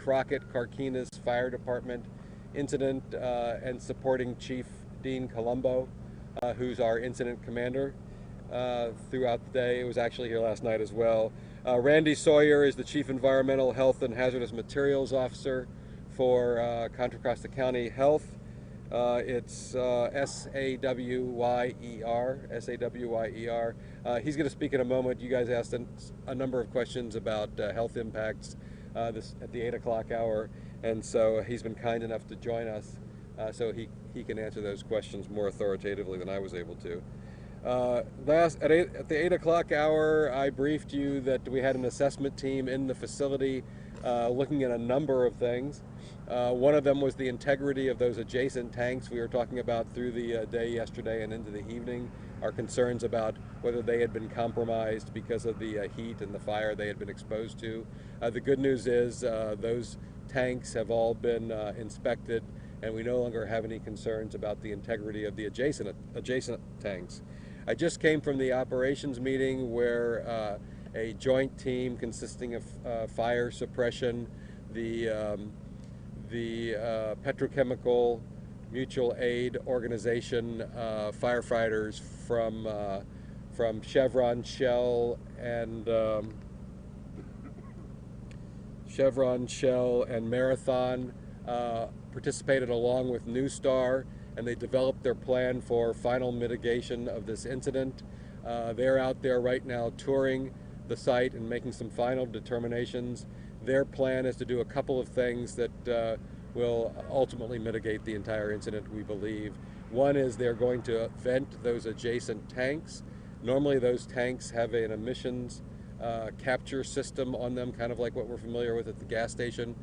Crockett Carquinez Fire Department incident and supporting Chief Dean Colombo, who's our incident commander throughout the day. It was actually here last night as well. Randy Sawyer is the Chief Environmental Health and Hazardous Materials Officer for Contra Costa County Health. It's S-A-W-Y-E-R, S-A-W-Y-E-R. He's going to speak in a moment. You guys asked a number of questions about health impacts this at the 8 o'clock hour, and so he's been kind enough to join us so he can answer those questions more authoritatively than I was able to. At the 8 o'clock hour, I briefed you that we had an assessment team in the facility looking at a number of things. One of them was the integrity of those adjacent tanks we were talking about through the day yesterday and into the evening. Our concerns about whether they had been compromised because of the heat and the fire they had been exposed to. The good news is those tanks have all been inspected, and we no longer have any concerns about the integrity of the adjacent tanks. I just came from the operations meeting where a joint team consisting of fire suppression, the petrochemical mutual aid organization, firefighters from Chevron, Shell, and Marathon participated along with NuStar, and they developed their plan for final mitigation of this incident. They're out there right now touring the site and making some final determinations. Their plan is to do a couple of things that will ultimately mitigate the entire incident, we believe. One is they're going to vent those adjacent tanks. Normally those tanks have an emissions capture system on them, kind of like what we're familiar with at the gas station,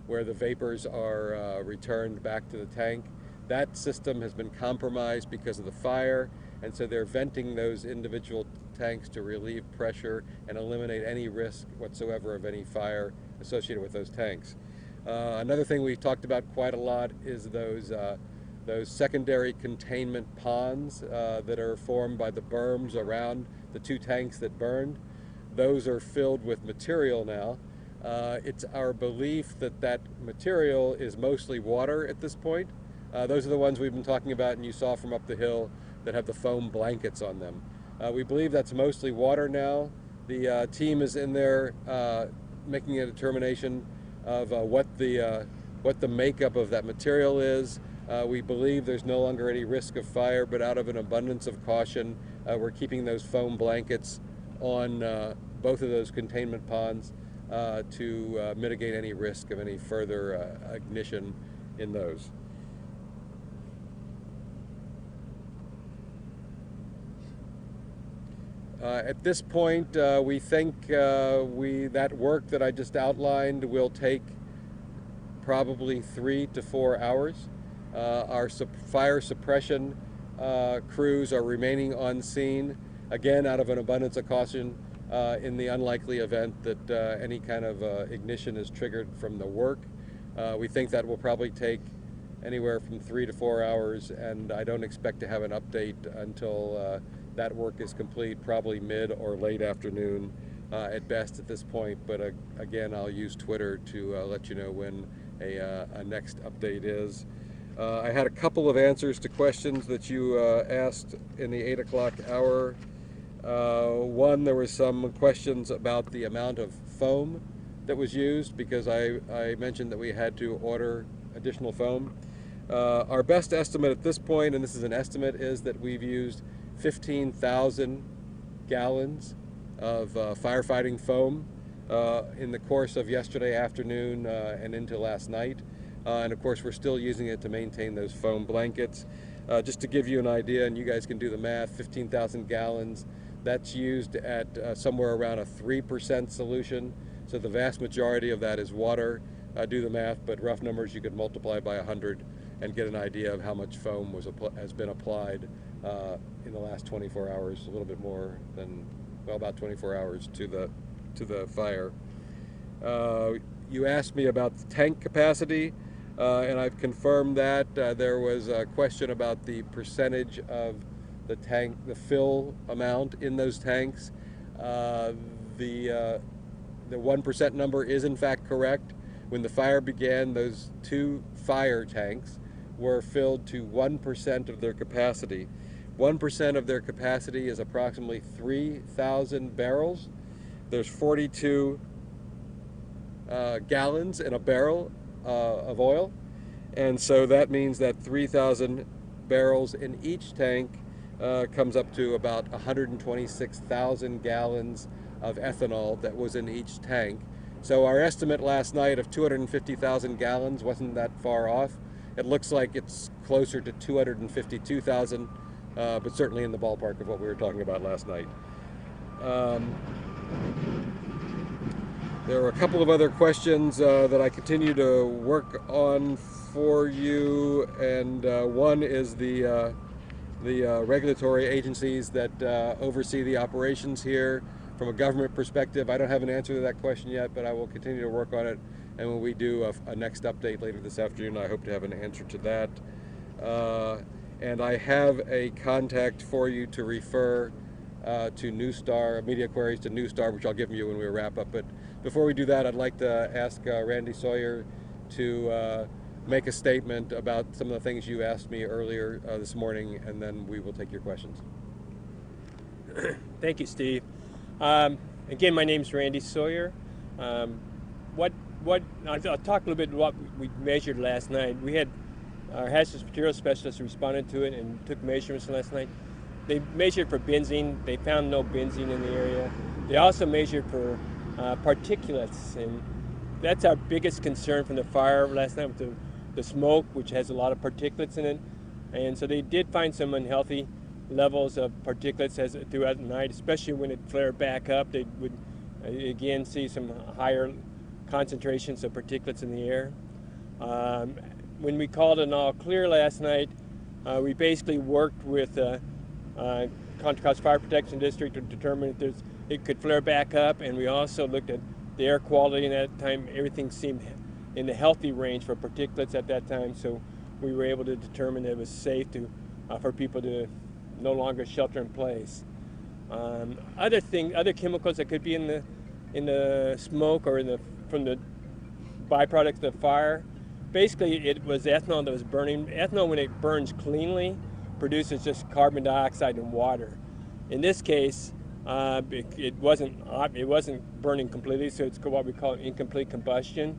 where the vapors are returned back to the tank. That system has been compromised because of the fire, and so they're venting those individual tanks to relieve pressure and eliminate any risk whatsoever of any fire associated with those tanks. Another thing we've talked about quite a lot is those secondary containment ponds that are formed by the berms around the two tanks that burned. Those are filled with material now. It's our belief that that material is mostly water at this point. Those are the ones we've been talking about and you saw from up the hill that have the foam blankets on them. We believe that's mostly water now. The team is in there making a determination of what the makeup of that material is. We believe there's no longer any risk of fire, but out of an abundance of caution, we're keeping those foam blankets on both of those containment ponds to mitigate any risk of any further ignition in those. At this point, we think that work that I just outlined will take probably 3 to 4 hours. Our fire suppression crews are remaining on scene, again out of an abundance of caution in the unlikely event that any kind of ignition is triggered from the work. We think that will probably take anywhere from 3 to 4 hours, and I don't expect to have an update until that work is complete, probably mid or late afternoon at best at this point. But again, I'll use Twitter to let you know when a next update is. I had a couple of answers to questions that you asked in the 8 o'clock hour. One, there were some questions about the amount of foam that was used, because I mentioned that we had to order additional foam. Our best estimate at this point, and this is an estimate, is that we've used 15,000 gallons of firefighting foam in the course of yesterday afternoon and into last night. And of course, we're still using it to maintain those foam blankets. Just to give you an idea, and you guys can do the math, 15,000 gallons, that's used at somewhere around a 3% solution. So the vast majority of that is water. Do the math, but rough numbers, you could multiply by 100 and get an idea of how much foam has been applied in the last 24 hours, a little bit more than, well, about 24 hours to the fire. You asked me about the tank capacity, and I've confirmed that. There was a question about the percentage of the tank, the fill amount in those tanks. The 1% number is in fact correct. When the fire began, those 2 fire tanks were filled to 1% of their capacity. 1% of their capacity is approximately 3,000 barrels. There's 42 gallons in a barrel of oil, and so that means that 3,000 barrels in each tank comes up to about 126,000 gallons of ethanol that was in each tank. So our estimate last night of 250,000 gallons wasn't that far off. It looks like it's closer to 252,000, but certainly in the ballpark of what we were talking about last night. There were a couple of other questions that I continue to work on for you, and one is the regulatory agencies that oversee the operations here. From a government perspective, I don't have an answer to that question yet, but I will continue to work on it. And when we do a next update later this afternoon, I hope to have an answer to that. And I have a contact for you to refer to NuStar, media queries to NuStar, which I'll give you when we wrap up. But before we do that, I'd like to ask Randy Sawyer to make a statement about some of the things you asked me earlier this morning, and then we will take your questions. Thank you, Steve. Again, my name is Randy Sawyer. I'll talk a little bit about what we measured last night. We had our hazardous materials specialists responded to it and took measurements last night. They measured for benzene. They found no benzene in the area. They also measured for particulates, and that's our biggest concern from the fire last night, with the smoke, which has a lot of particulates in it. And so they did find some unhealthy levels of particulates throughout the night, especially when it flared back up. They would again see some higher concentrations of particulates in the air. When we called an all clear last night, we basically worked with Contra Costa Fire Protection District to determine if it could flare back up, and we also looked at the air quality, and at that time everything seemed in the healthy range for particulates at that time, so we were able to determine that it was safe for people to no longer shelter in place. Other chemicals that could be in the smoke or from the byproducts of the fire. Basically, it was ethanol that was burning. Ethanol, when it burns cleanly, produces just carbon dioxide and water. In this case, it wasn't burning completely, so it's what we call incomplete combustion,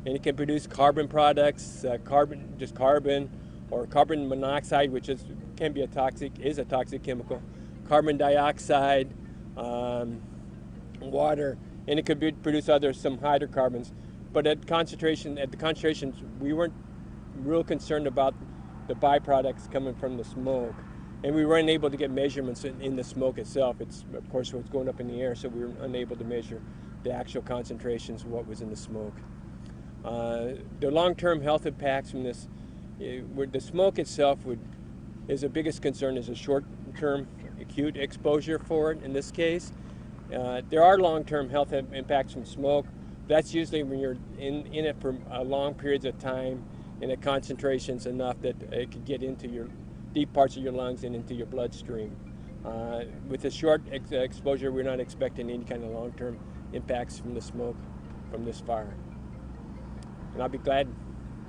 and it can produce carbon products, carbon or carbon monoxide, which can be a toxic chemical, carbon dioxide, water, and it could produce some hydrocarbons. But at the concentrations, we weren't real concerned about the byproducts coming from the smoke, and we weren't able to get measurements in the smoke itself. It's, of course, what's going up in the air, so we were unable to measure the actual concentrations of what was in the smoke. The long-term health impacts from this, the smoke itself is the biggest concern, is a short-term acute exposure for it in this case. There are long-term health impacts from smoke. That's usually when you're in it for long periods of time, and at concentrations enough that it could get into your deep parts of your lungs and into your bloodstream. With a short exposure, we're not expecting any kind of long-term impacts from the smoke from this fire. And I'll be glad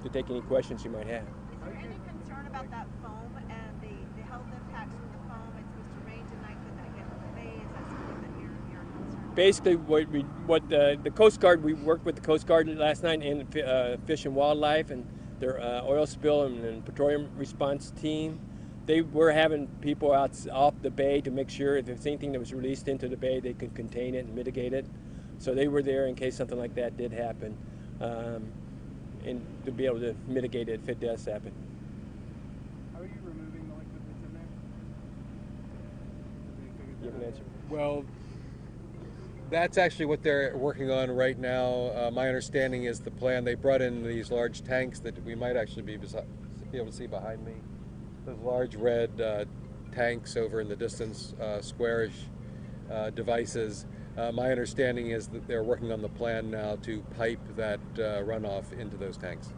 to take any questions you might have. Is there any concern about that foam and the health impacts from the foam? It's supposed to rain tonight. Could that get in the bay? Is that something that you're concerned about? Basically, what the Coast Guard, we worked with the Coast Guard last night and Fish and Wildlife and their oil spill and petroleum response team. They were having people out off the bay to make sure if there's anything that was released into the bay, they could contain it and mitigate it. So they were there in case something like that did happen, and to be able to mitigate it if it does happen. How are you removing the liquid that's in there? You have an answer? Well, that's actually what they're working on right now. My understanding is the plan, they brought in these large tanks that we might actually be able to see behind me. Those large red tanks over in the distance, squarish devices. My understanding is that they're working on the plan now to pipe that runoff into those tanks. So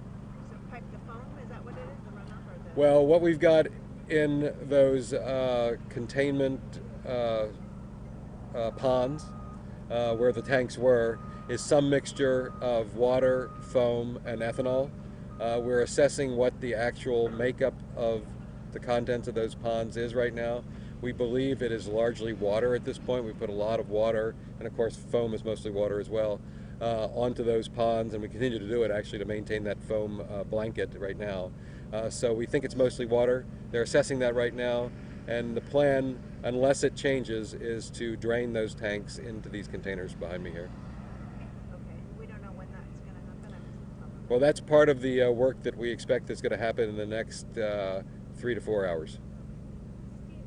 pipe the foam? Is that what it is? The runoff or the? Well, what we've got in those containment ponds where the tanks were is some mixture of water, foam, and ethanol. We're assessing what the actual makeup of the contents of those ponds is right now. We believe it is largely water at this point. We put a lot of water, and of course foam is mostly water as well, onto those ponds, and we continue to do it actually to maintain that foam blanket right now. So we think it's mostly water. They're assessing that right now, and the plan, unless it changes, is to drain those tanks into these containers behind me here. Okay, we don't know when that's going to happen. Well, that's part of the work that we expect is going to happen in the next 3 to 4 hours. Steve,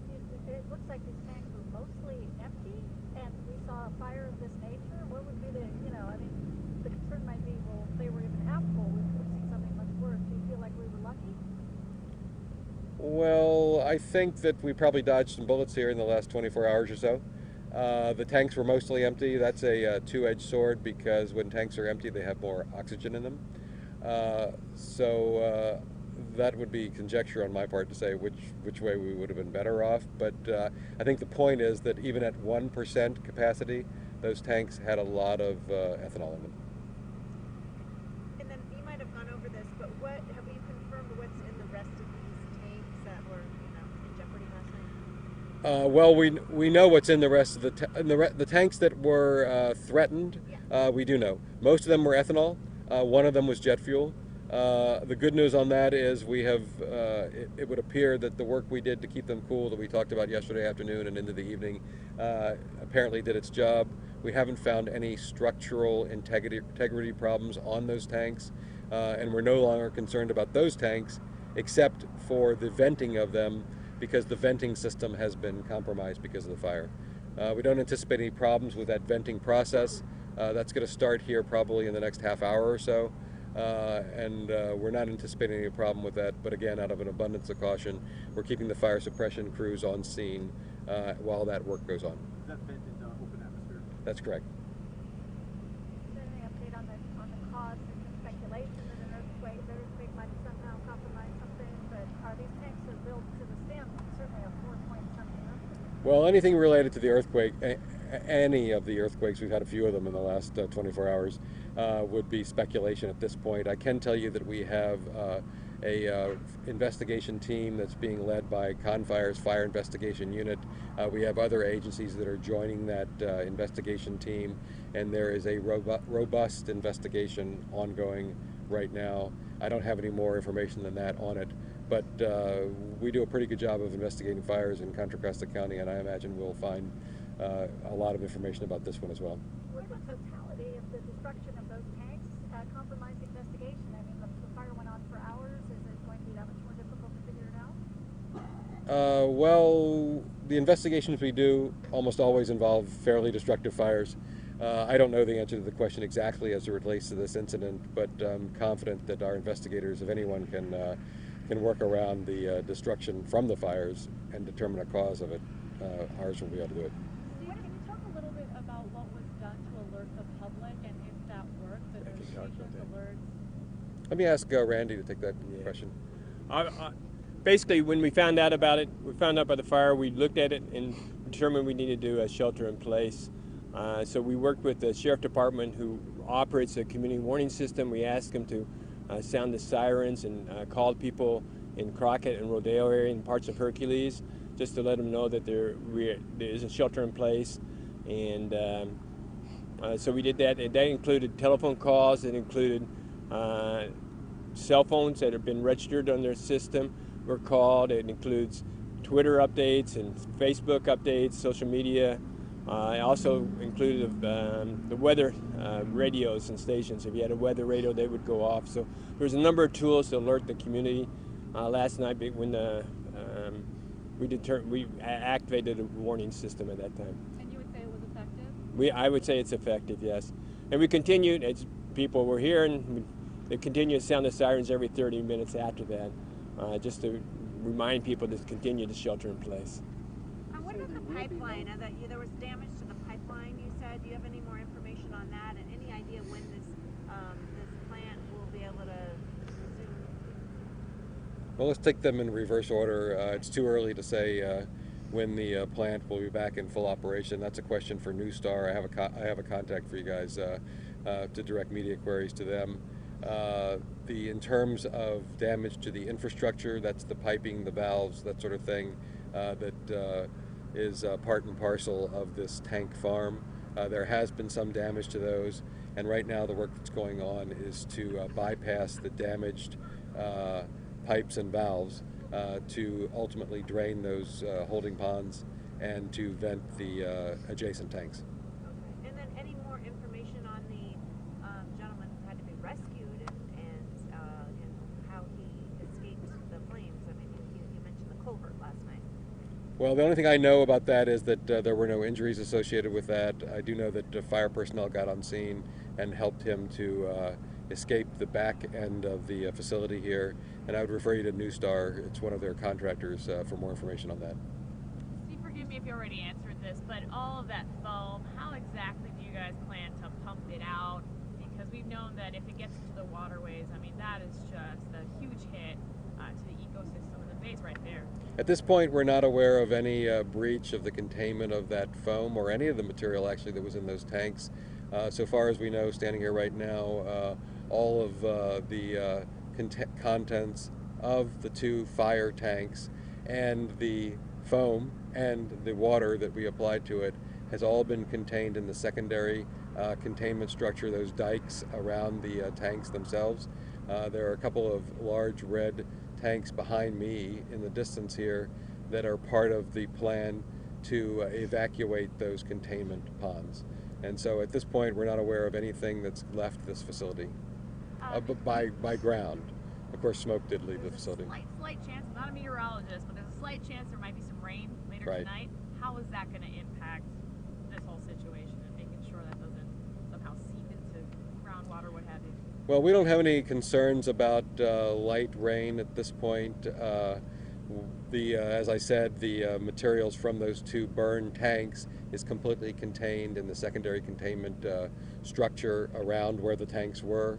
it looks like these tanks were mostly empty, and we saw a fire of this nature. What would be the, I mean, the concern might be, well, if they were even half full, we could have seen something much worse. Do you feel like we were lucky? Well, I think that we probably dodged some bullets here in the last 24 hours or so. The tanks were mostly empty. That's a two-edged sword because when tanks are empty, they have more oxygen in them. So that would be conjecture on my part to say which way we would have been better off. But I think the point is that even at 1% capacity, those tanks had a lot of ethanol in them. And then you might have gone over this, but what have you confirmed what's in the rest of these tanks that were, in jeopardy last night? Well, we know what's in the rest of the tanks that were threatened. We do know most of them were ethanol. One of them was jet fuel. The good news on that is we have. It would appear that the work we did to keep them cool, that we talked about yesterday afternoon and into the evening, apparently did its job. We haven't found any structural integrity problems on those tanks, and we're no longer concerned about those tanks, except for the venting of them, because the venting system has been compromised because of the fire. We don't anticipate any problems with that venting process. That's going to start here probably in the next half hour or so, and we're not anticipating any problem with that, but again, out of an abundance of caution, we're keeping the fire suppression crews on scene while that work goes on. Is that vent into open atmosphere? That's correct. Is there any update on the cause? There's been speculation that an earthquake might somehow compromise something, but are these tanks are built to withstand certainly a 4-point something earthquake? Well, anything related to the earthquake, any of the earthquakes, we've had a few of them in the last 24 hours, would be speculation at this point. I can tell you that we have a investigation team that's being led by Confire's Fire Investigation Unit. We have other agencies that are joining that investigation team, and there is a robust investigation ongoing right now. I don't have any more information than that on it, but we do a pretty good job of investigating fires in Contra Costa County, and I imagine we'll find a lot of information about this one as well. Would the totality of the destruction of those tanks compromise the investigation? I mean, the fire went on for hours. Is it going to be that much more difficult to figure it out? Well, the investigations we do almost always involve fairly destructive fires. I don't know the answer to the question exactly as it relates to this incident, but I'm confident that our investigators, if anyone, can work around the destruction from the fires and determine a cause of it. Ours will be able to do it. Steve, can you talk a little bit about what was done to alert the public and if that worked, the notifications, alerts? Let me ask Randy to take that question. Basically, when we found out about it, we found out about the fire, we looked at it and determined we needed to do a shelter in place. So we worked with the sheriff department who operates a community warning system. We asked them to sound the sirens and called people in Crockett and Rodeo area and parts of Hercules, just to let them know that there is a shelter in place. And so we did that, and that included telephone calls, it included cell phones that have been registered on their system were called, it includes Twitter updates and Facebook updates, social media. It also included the weather radios and stations. If you had a weather radio, they would go off. So there's a number of tools to alert the community. Last night, when we activated a warning system at that time. And you would say it was effective? I would say it's effective, yes. And we continued, as people were here, and they continued to sound the sirens every 30 minutes after that, just to remind people to continue to shelter in place. What about the pipeline? There was damage to the pipeline, you said. Do you have any more information on that, and any idea when this plant will be able to resume? Well, let's take them in reverse order. It's too early to say when the plant will be back in full operation. That's a question for NuStar. I have a contact for you guys to direct media queries to them. In terms of damage to the infrastructure, that's the piping, the valves, that sort of thing, that is part and parcel of this tank farm. There has been some damage to those, and right now the work that's going on is to bypass the damaged pipes and valves to ultimately drain those holding ponds and to vent the adjacent tanks. Okay. And then any more information on the gentleman who had to be rescued and how he escaped the flames? I mean, you mentioned the culvert last night. Well, the only thing I know about that is that there were no injuries associated with that. I do know that fire personnel got on scene and helped him to escape the back end of the facility here. And I would refer you to NuStar. It's one of their contractors for more information on that. Steve, forgive me if you already answered this, but all of that foam, how exactly do you guys plan to pump it out? Because we've known that if it gets into the waterways, I mean, that is just a huge hit to the ecosystem of the base right there. At this point, we're not aware of any breach of the containment of that foam or any of the material actually that was in those tanks. So far as we know, standing here right now, all of the contents of the two fire tanks and the foam and the water that we applied to it has all been contained in the secondary containment structure, those dikes around the tanks themselves. There are a couple of large red tanks behind me in the distance here that are part of the plan to evacuate those containment ponds. And so at this point, we're not aware of anything that's left this facility by ground. Of course, smoke did leave the facility. Slight chance, I'm not a meteorologist, but there's a slight chance there might be some rain later Right. tonight. How is that going to impact this whole situation and making sure that doesn't somehow seep into groundwater, what have you? Well, we don't have any concerns about light rain at this point. As I said, the materials from those two burned tanks is completely contained in the secondary containment structure around where the tanks were.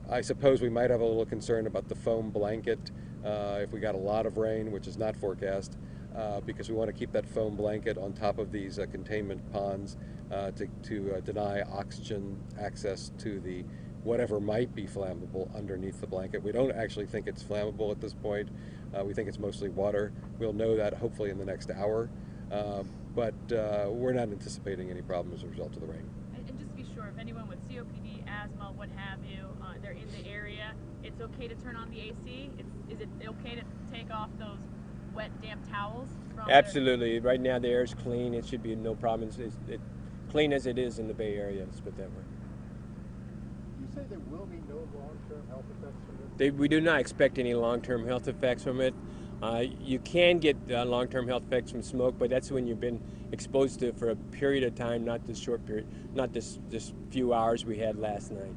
I suppose we might have a little concern about the foam blanket if we got a lot of rain, which is not forecast, because we want to keep that foam blanket on top of these containment ponds to deny oxygen access to the whatever might be flammable underneath the blanket. We don't actually think it's flammable at this point. We think it's mostly water. We'll know that hopefully in the next hour, but we're not anticipating any problem as a result of the rain. And just to be sure, if anyone with COPD, asthma, what have you, they're in the area, it's okay to turn on the AC? Is it okay to take off those wet, damp towels? Absolutely. Right now the air is clean. It should be no problem. It's clean as it is in the Bay Area, let's put it that way. You say there will be no long-term health effects from this? We do not expect any long-term health effects from it. You can get long-term health effects from smoke, but that's when you've been exposed to it for a period of time, not this short period, not this few hours we had last night.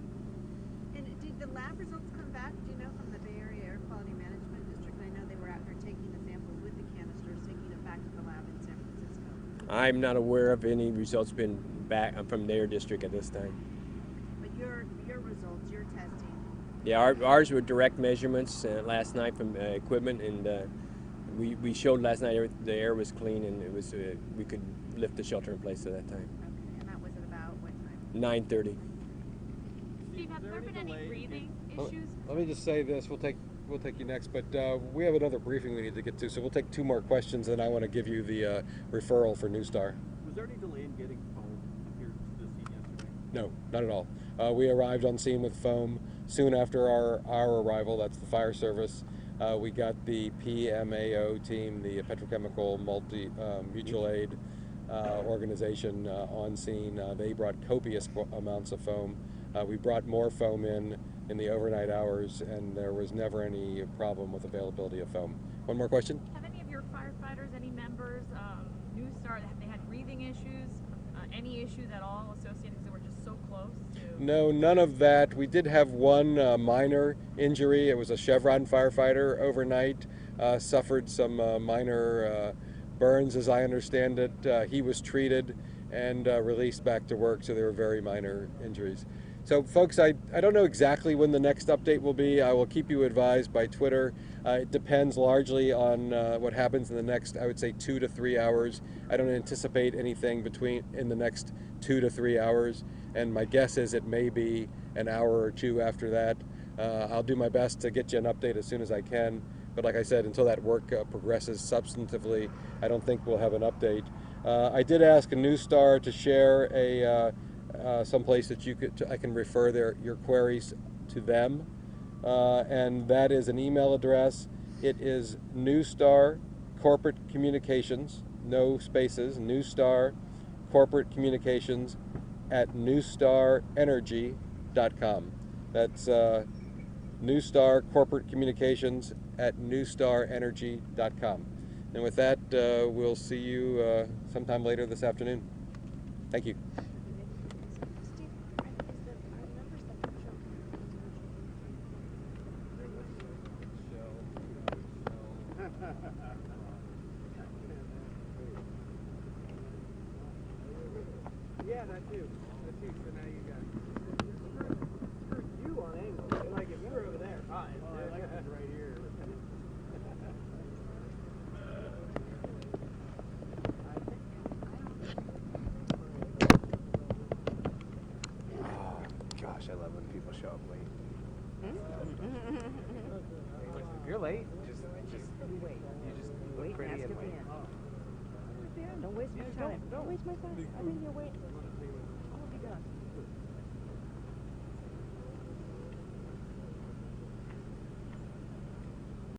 And did the lab results come back, do you know, from the Bay Area Air Quality Management District? I know they were out there taking the samples with the canisters, taking it back to the lab in San Francisco. I'm not aware of any results been back from their district at this time. But your results, your testing, Yeah, ours were direct measurements last night from equipment, and we showed last night the air was clean and it was we could lift the shelter in place at that time. okay, and that was at about what time? 9:30. Steve, have there been any breathing issues? Let me just say this. We'll take you next, but we have another briefing we need to get to, so we'll take two more questions, and I want to give you the referral for NuStar. Was there any delay in getting foam here to the scene yesterday? No, not at all. We arrived on scene with foam soon after our arrival. That's the fire service. We got the PMAO team, the Petrochemical Mutual Aid organization, on scene. They brought copious amounts of foam. We brought more foam in the overnight hours, and there was never any problem with availability of foam. One more question? Have any of your firefighters, any members, NuStar, have they had breathing issues? Any issues at all associated because they were just so close to? No, none of that. We did have one minor injury. It was a Chevron firefighter overnight, suffered some minor burns, as I understand it. He was treated and released back to work, so they were very minor injuries. So, folks, I don't know exactly when the next update will be. I will keep you advised by Twitter. It depends largely on what happens in the next, I would say, 2 to 3 hours. I don't anticipate anything in the next 2 to 3 hours, and my guess is it may be an hour or two after that. I'll do my best to get you an update as soon as I can. But like I said, until that work progresses substantively, I don't think we'll have an update. I did ask a NuStar to share some place that I can refer your queries to them, and that is an email address. It is NuStar Corporate Communications, no spaces, NuStar Corporate Communications at NuStarEnergy.com. That's NuStar Corporate Communications at NuStarEnergy.com. And with that, we'll see you sometime later this afternoon. Thank you. Steve, are the numbers that you showed? Yeah, that too. That too. So now you got screw you on angle. Like if you were over there, fine. Oh, I like this right here. Oh gosh, I love when people show up late. If you're late, just you wait. You just look pretty and wait. Don't waste my time. Don't waste my time. I think you're waiting. I will be done.